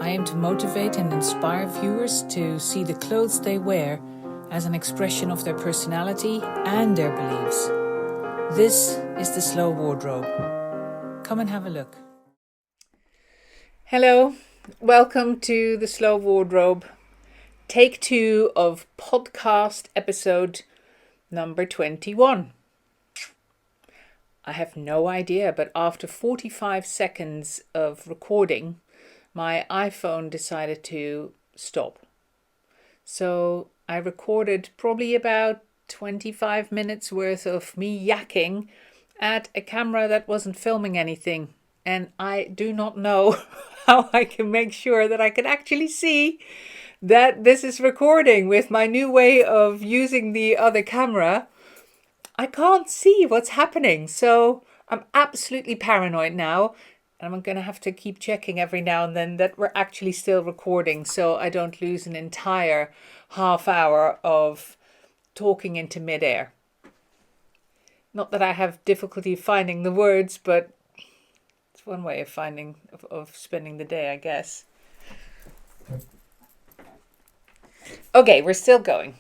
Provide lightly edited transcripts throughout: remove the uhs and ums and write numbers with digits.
I aim to motivate and inspire viewers to see the clothes they wear as an expression of their personality and their beliefs. This is the Slow Wardrobe. Come and have a look. Hello, welcome to the Slow Wardrobe. Take 2 of podcast episode number 21. I have no idea, but after 45 seconds of recording, my iPhone decided to stop. So I recorded probably about 25 minutes worth of me yakking at a camera that wasn't filming anything. And I do not know how I can make sure that I can actually see that this is recording with my new way of using the other camera. I can't see what's happening, so I'm absolutely paranoid now. And I'm going to have to keep checking every now and then that we're actually still recording so I don't lose an entire half hour of talking into midair. Not that I have difficulty finding the words, but it's one way of spending the day, I guess. Okay, we're still going.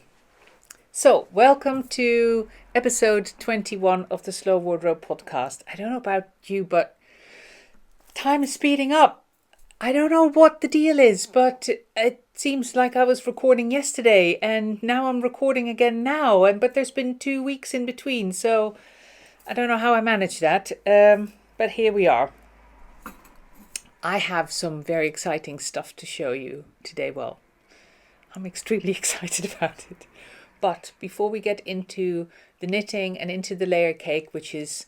So, welcome to episode 21 of the Slow Wardrobe podcast. I don't know about you, but time is speeding up. I don't know what the deal is, but it seems like I was recording yesterday and now I'm recording again now. But there's been 2 weeks in between, so I don't know how I managed that. But here we are. I have some very exciting stuff to show you today. Well, I'm extremely excited about it. But before we get into the knitting and into the layer cake, which is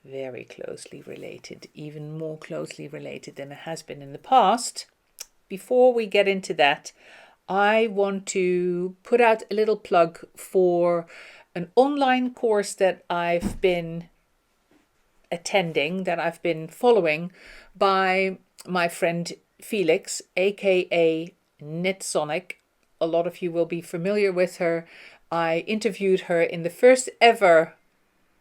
very closely related, even more closely related than it has been in the past, before we get into that, I want to put out a little plug for an online course that I've been attending, that I've been following by my friend Felix, aka KnitSonic. A lot of you will be familiar with her. I interviewed her in the first ever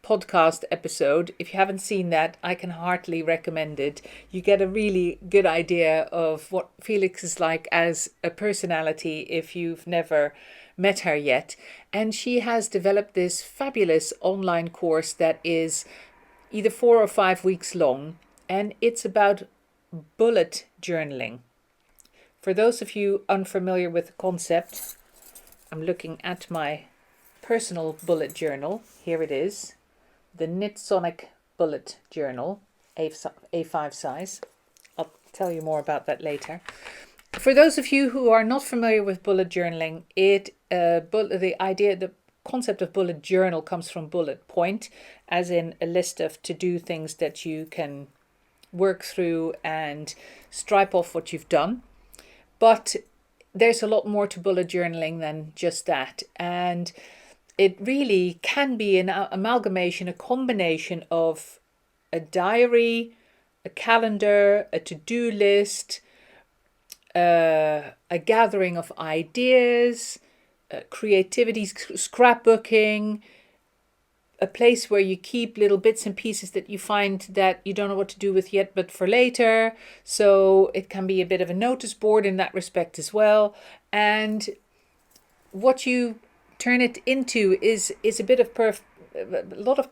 podcast episode. If you haven't seen that, I can heartily recommend it. You get a really good idea of what Felix is like as a personality if you've never met her yet. And she has developed this fabulous online course that is either 4 or 5 weeks long, and it's about bullet journaling. For those of you unfamiliar with the concept, I'm looking at my personal bullet journal. Here it is, the KnitSonic bullet journal, A5 size. I'll tell you more about that later. For those of you who are not familiar with bullet journaling, the concept of bullet journal comes from bullet point, as in a list of to-do things that you can work through and stripe off what you've done. But there's a lot more to bullet journaling than just that. And it really can be an amalgamation, a combination of a diary, a calendar, a to-do list, a gathering of ideas, creativity, scrapbooking, a place where you keep little bits and pieces that you find that you don't know what to do with yet, but for later. So it can be a bit of a notice board in that respect as well. And what you turn it into is a bit of a lot of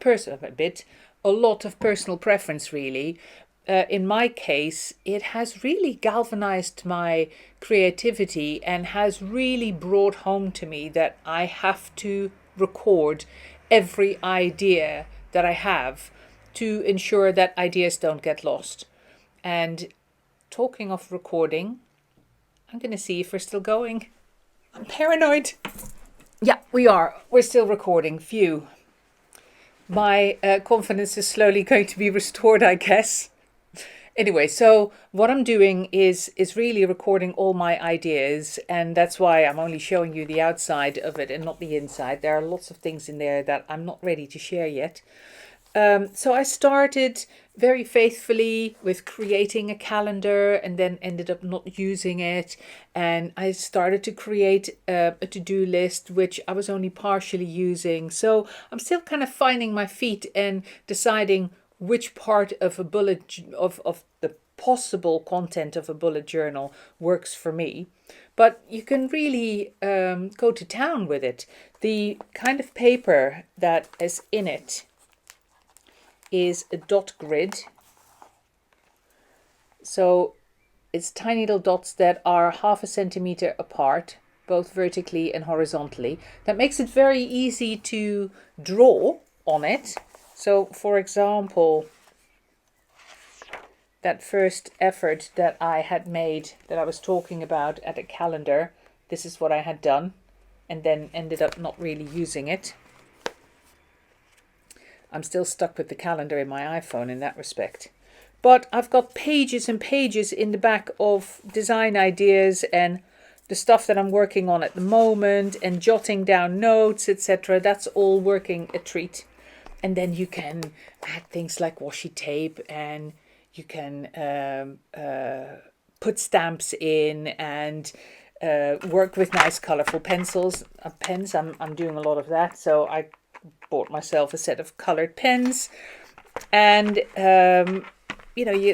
personal preference, really. In my case, it has really galvanized my creativity and has really brought home to me that I have to record every idea that I have to ensure that ideas don't get lost. And talking of recording, I'm going to see if we're still going. I'm paranoid. Yeah, we are. We're still recording. Phew. My confidence is slowly going to be restored, I guess. Anyway, so what I'm doing is really recording all my ideas, and that's why I'm only showing you the outside of it and not the inside. There are lots of things in there that I'm not ready to share yet. So I started very faithfully with creating a calendar and then ended up not using it. And I started to create a to-do list, which I was only partially using. So I'm still kind of finding my feet and deciding which part of a bullet of the possible content of a bullet journal works for me. But you can really go to town with it. The kind of paper that is in it is a dot grid. So it's tiny little dots that are 1/2 centimeter apart, both vertically and horizontally. That makes it very easy to draw on it. So, for example, that first effort that I had made, that I was talking about at a calendar, this is what I had done, and then ended up not really using it. I'm still stuck with the calendar in my iPhone in that respect. But I've got pages and pages in the back of design ideas and the stuff that I'm working on at the moment, and jotting down notes, etc. That's all working a treat. And then you can add things like washi tape, and you can put stamps in, and work with nice colourful pens. I'm doing a lot of that. So I bought myself a set of coloured pens. And,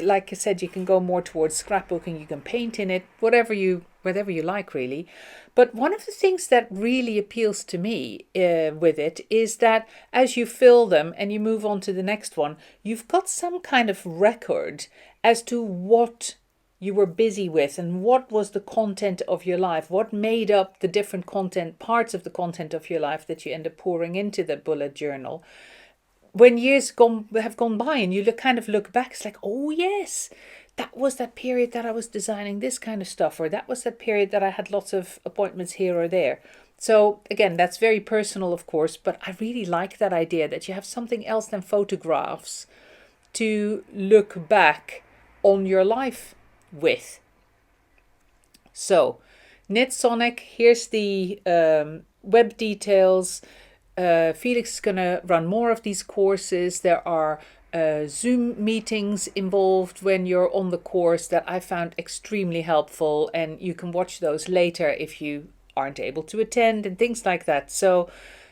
like I said, you can go more towards scrapbooking. You can paint in it, whatever you like, really. But one of the things that really appeals to me with it is that as you fill them and you move on to the next one, you've got some kind of record as to what you were busy with and what was the content of your life, what made up the different parts of the content of your life that you end up pouring into the bullet journal. When years have gone by and you look back, it's like, oh yes, that was that period that I was designing this kind of stuff, or that was that period that I had lots of appointments here or there. So again, that's very personal, of course, but I really like that idea that you have something else than photographs to look back on your life with. So, KnitSonic, here's the web details. Felix is going to run more of these courses. There are Zoom meetings involved when you're on the course that I found extremely helpful, and you can watch those later if you aren't able to attend and things like that. So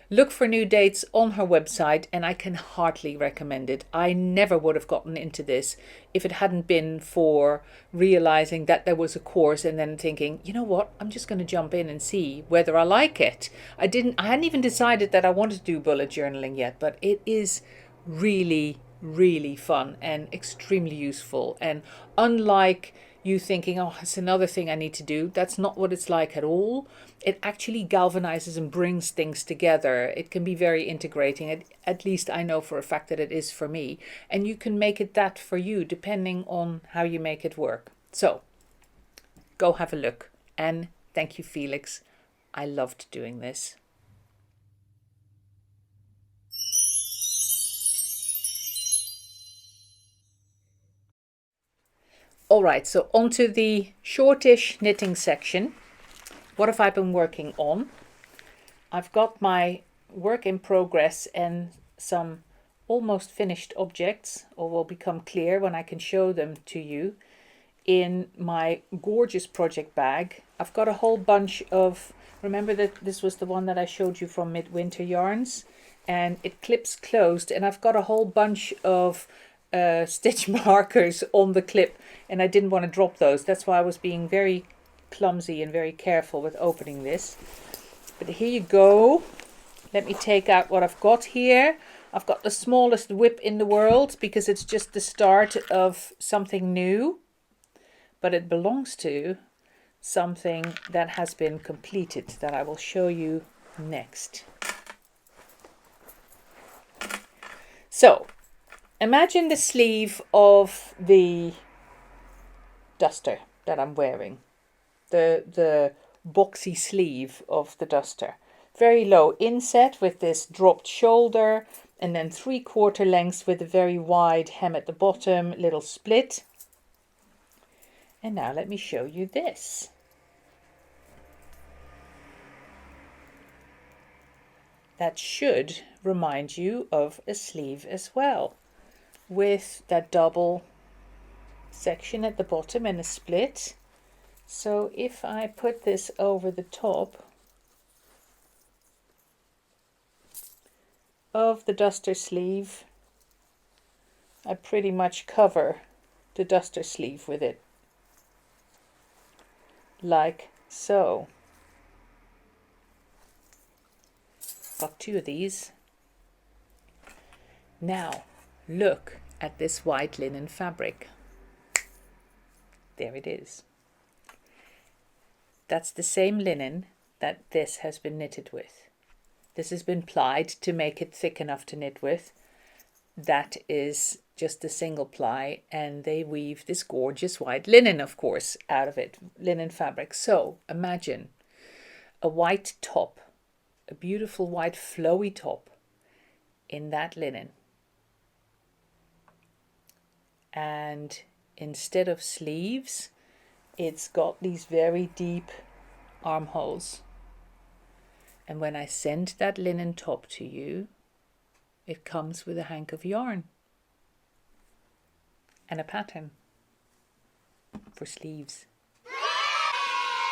look for new dates on her website, and I can heartily recommend it. I never would have gotten into this if it hadn't been for realizing that there was a course and then thinking, you know what, I'm just going to jump in and see whether I like it. I hadn't even decided that I wanted to do bullet journaling yet, but it is really, really fun and extremely useful. And unlike you thinking, oh, it's another thing I need to do, that's not what it's like at all. It actually galvanizes and brings things together. It can be very integrating. At least I know for a fact that it is for me. And you can make it that for you depending on how you make it work. So go have a look. And thank you, Felix. I loved doing this. All right, so onto the shortish knitting section. What have I been working on? I've got my work in progress and some almost finished objects, or will become clear when I can show them to you, in my gorgeous project bag. I've got a whole bunch of, remember that this was the one that I showed you from Midwinter Yarns, and it clips closed, and I've got a whole bunch of stitch markers on the clip, and I didn't want to drop those. That's why I was being very clumsy and very careful with opening this. But here you go. Let me take out what I've got here. I've got the smallest whip in the world because it's just the start of something new, but it belongs to something that has been completed that I will show you next. So imagine the sleeve of the duster that I'm wearing, the boxy sleeve of the duster. Very low inset with this dropped shoulder, and then 3/4 lengths with a very wide hem at the bottom, little split. And now let me show you this. That should remind you of a sleeve as well, with that double section at the bottom and a split. So if I put this over the top of the duster sleeve, I pretty much cover the duster sleeve with it, like so. Got 2 of these. Now look at this white linen fabric. There it is. That's the same linen that this has been knitted with. This has been plied to make it thick enough to knit with. That is just a single ply, and they weave this gorgeous white linen, of course, out of it, linen fabric. So imagine a white top, a beautiful white flowy top in that linen. And instead of sleeves, it's got these very deep armholes. And when I send that linen top to you, it comes with a hank of yarn and a pattern for sleeves.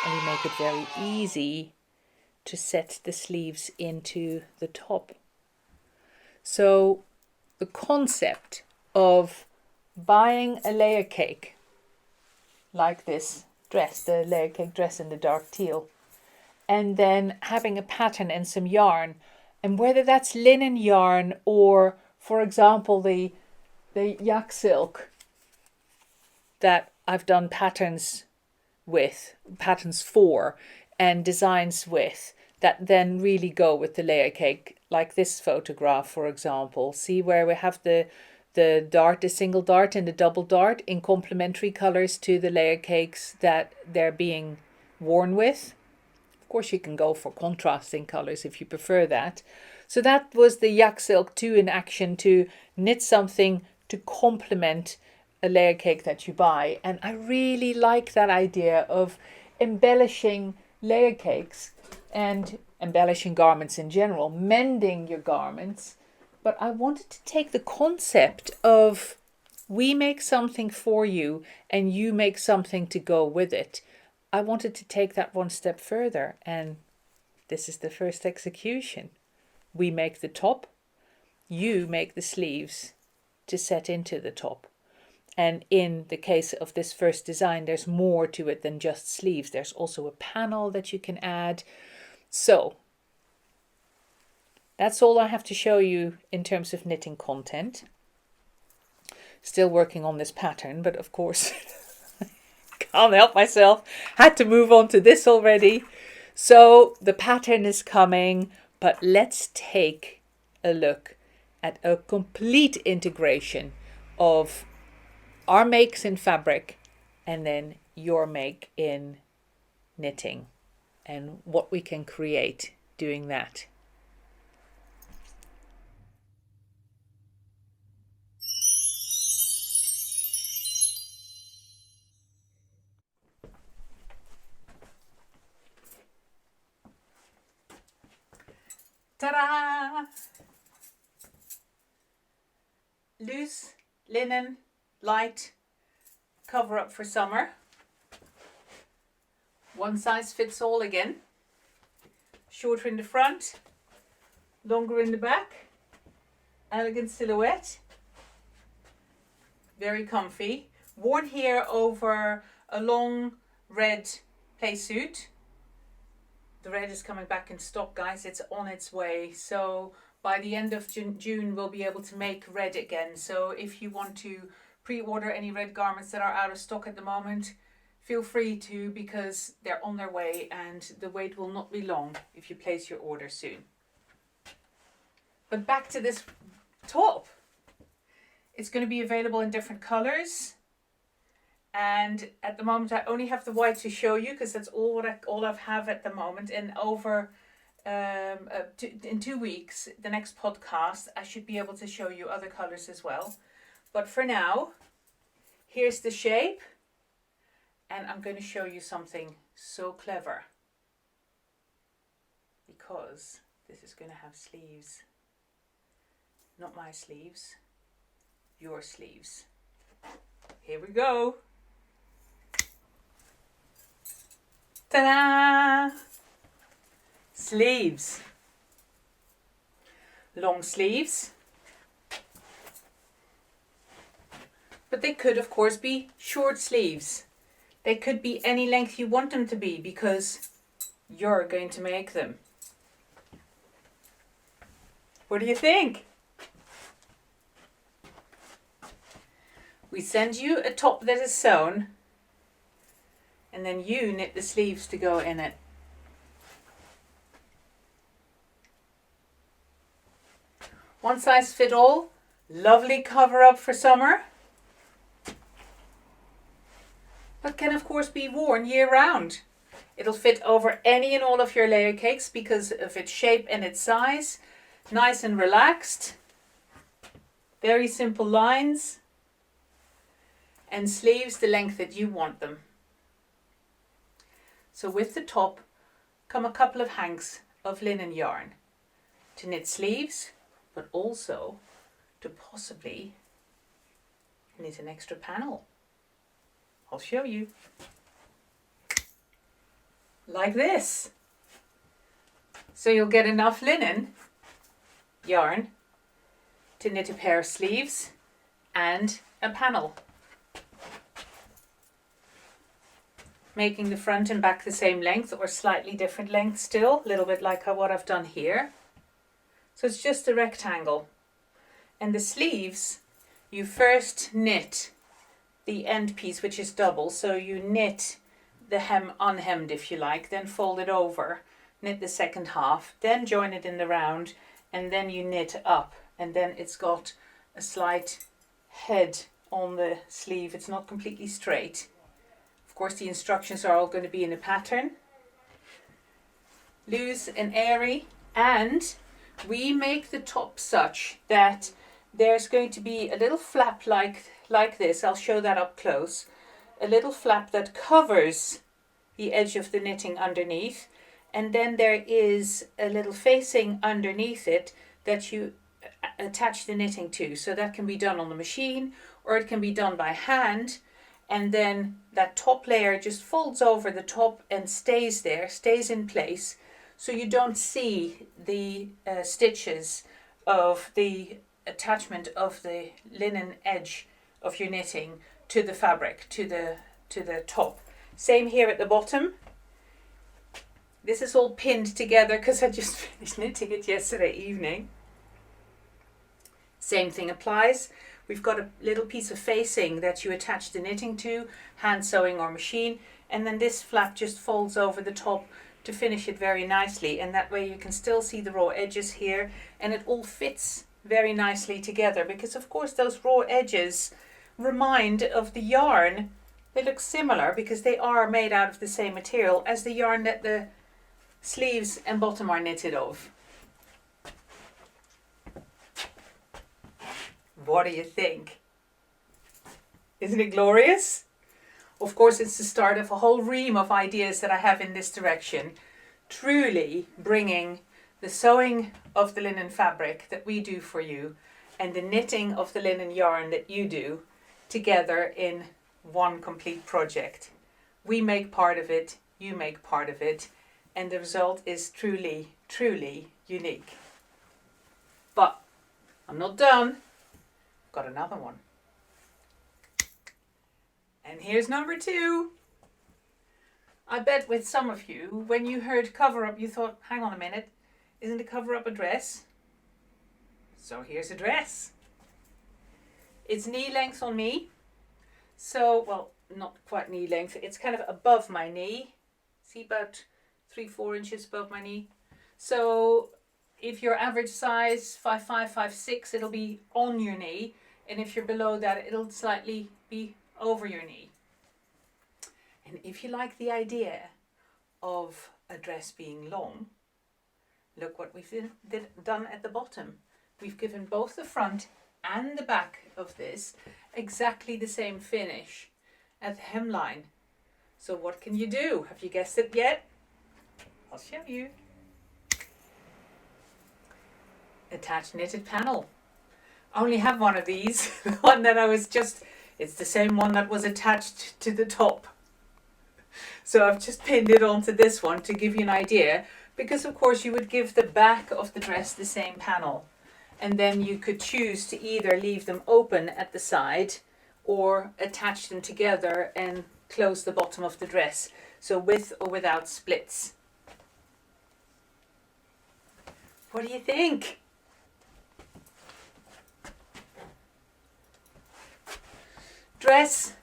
And we make it very easy to set the sleeves into the top. So the concept of buying a Layercake like this dress, the Layercake dress in the dark teal, and then having a pattern and some yarn, and whether that's linen yarn or, for example, the yak silk that I've done patterns for and designs with, that then really go with the Layercake, like this photograph, for example. See where we have the dart, the single dart and the double dart in complementary colours to the Layercakes that they're being worn with. Of course, you can go for contrasting colours if you prefer that. So that was the yak silk 2 in action, to knit something to complement a Layercake that you buy. And I really like that idea of embellishing Layercakes and embellishing garments in general, mending your garments. But I wanted to take the concept of we make something for you and you make something to go with it. I wanted to take that one step further, and this is the first execution. We make the top, you make the sleeves to set into the top. And in the case of this first design, there's more to it than just sleeves. There's also a panel that you can add. So that's all I have to show you in terms of knitting content. Still working on this pattern, but of course, can't help myself. Had to move on to this already. So the pattern is coming, but let's take a look at a complete integration of our makes in fabric and then your make in knitting, and what we can create doing that. Ta-da! Loose linen, light, cover up for summer. One size fits all again. Shorter in the front, longer in the back. Elegant silhouette. Very comfy. Worn here over a long red play suit. The red is coming back in stock, guys. It's on its way. So by the end of June, we'll be able to make red again. So if you want to pre-order any red garments that are out of stock at the moment, feel free to, because they're on their way and the wait will not be long if you place your order soon. But back to this top. It's going to be available in different colors. And at the moment, I only have the white to show you because that's all I have at the moment. And over in 2 weeks, the next podcast, I should be able to show you other colors as well. But for now, here's the shape. And I'm going to show you something so clever, because this is going to have sleeves. Not my sleeves, your sleeves. Here we go. Ta-da! Sleeves. Long sleeves. But they could, of course, be short sleeves. They could be any length you want them to be because you're going to make them. What do you think? We send you a top that is sewn, and then you knit the sleeves to go in it. One size fit all, lovely cover up for summer, but can of course be worn year round. It'll fit over any and all of your layer cakes because of its shape and its size. Nice and relaxed, very simple lines, and sleeves the length that you want them. So with the top come a couple of hanks of linen yarn to knit sleeves, but also to possibly knit an extra panel. I'll show you. Like this. So you'll get enough linen yarn to knit a pair of sleeves and a panel, making the front and back the same length or slightly different length still, a little bit like what I've done here. So it's just a rectangle. And the sleeves, you first knit the end piece, which is double. So you knit the hem unhemmed, if you like, then fold it over, knit the second half, then join it in the round, and then you knit up. And then it's got a slight head on the sleeve. It's not completely straight. Of course, the instructions are all going to be in a pattern. Loose and airy, and we make the top such that there's going to be a little flap like this. I'll show that up close. A little flap that covers the edge of the knitting underneath, and then there is a little facing underneath it that you attach the knitting to. So that can be done on the machine or it can be done by hand, and then that top layer just folds over the top and stays there, stays in place, so you don't see the stitches of the attachment of the linen edge of your knitting to the fabric, to the top. Same here at the bottom. This is all pinned together because I just finished knitting it yesterday evening. Same thing applies. We've got a little piece of facing that you attach the knitting to, hand sewing or machine, and then this flap just folds over the top to finish it very nicely, and that way you can still see the raw edges here, and it all fits very nicely together because of course those raw edges remind of the yarn. They look similar because they are made out of the same material as the yarn that the sleeves and bottom are knitted of. What do you think? Isn't it glorious? Of course, it's the start of a whole ream of ideas that I have in this direction, truly bringing the sewing of the linen fabric that we do for you and the knitting of the linen yarn that you do together in one complete project. We make part of it, you make part of it, and the result is truly, truly unique. But I'm not done. I've got another one. And here's number 2. I bet with some of you, when you heard cover up, you thought, hang on a minute, isn't a cover up a dress? So here's a dress. It's knee length on me. So, well, not quite knee length. It's kind of above my knee. See, about 3-4 inches above my knee. So if you're average size 5'5", 5'6", it'll be on your knee. And if you're below that, it'll slightly be over your knee. And if you like the idea of a dress being long, look what we've done at the bottom. We've given both the front and the back of this exactly the same finish at the hemline. So what can you do? Have you guessed it yet? I'll show you. Attached knitted panel. I only have one of these. The one that it's the same one that was attached to the top. So I've just pinned it onto this one to give you an idea, because of course you would give the back of the dress the same panel, and then you could choose to either leave them open at the side or attach them together and close the bottom of the dress. So with or without splits. What do you think? Dress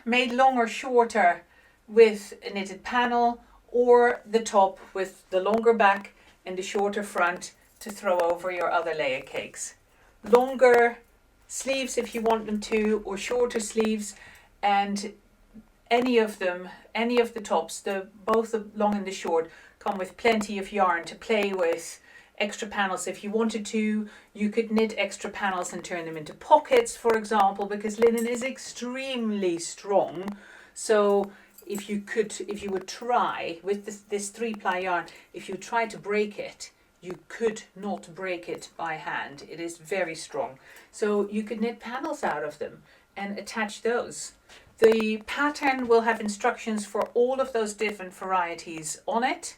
made long or shorter with a knitted panel, or the top with the longer back and the shorter front to throw over your other layer cakes. Longer sleeves if you want them to, or shorter sleeves, and any of the tops, both the long and the short, come with plenty of yarn to play with. Extra panels if you wanted to. You could knit extra panels and turn them into pockets, for example, because linen is extremely strong. So if you would try with this 3-ply yarn, if you try to break it, you could not break it by hand. It is very strong. So you could knit panels out of them and attach those. The pattern will have instructions for all of those different varieties on it.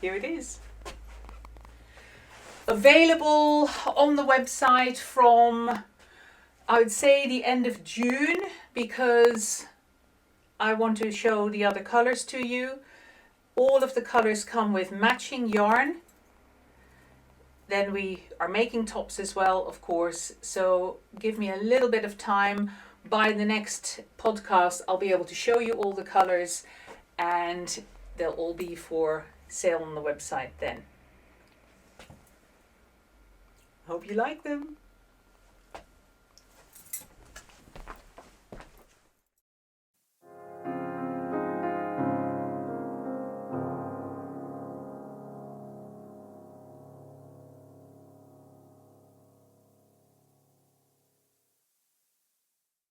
Here it is. Available on the website from, I would say, the end of June, because I want to show the other colors to you. All of the colors come with matching yarn. Then we are making tops as well, of course. So give me a little bit of time. By the next podcast, I'll be able to show you all the colors, and they'll all be for sale on the website then. Hope you like them.